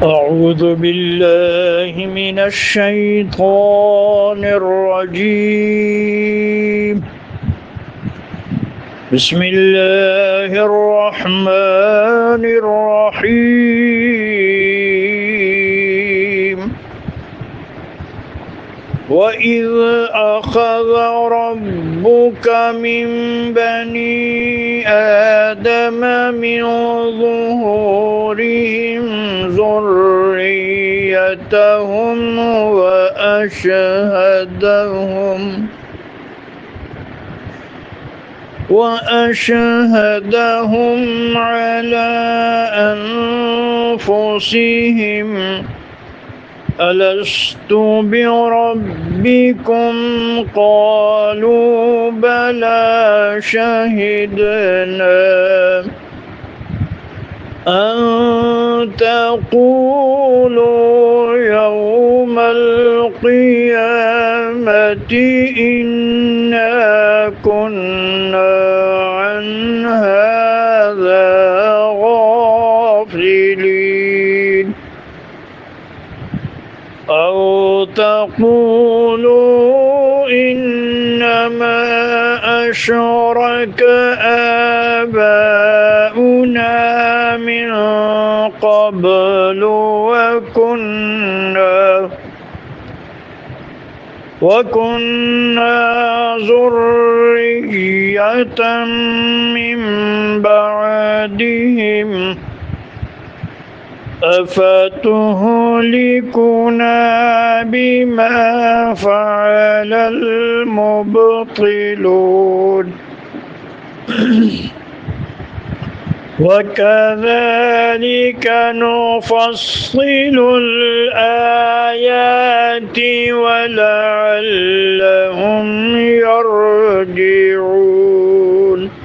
أعوذ بالله من الشيطان الرجيم. بسم الله الرحمن الرحيم. وإذ أخذ ربك من بني آدم من ظهورهم ذريتهم وأشهدهم على أنفسهم ألست بربكم قالوا بلى شهدنا أن تقولوا يوم القيامة إنا كنا عن هذا غافلين أو تقولوا إنما أشرك آباؤنا من قبل وكنا ذرية من بعدهم أفتهلكنا بما فعل المبطلون وكذلك نفصل الآيات ولعلهم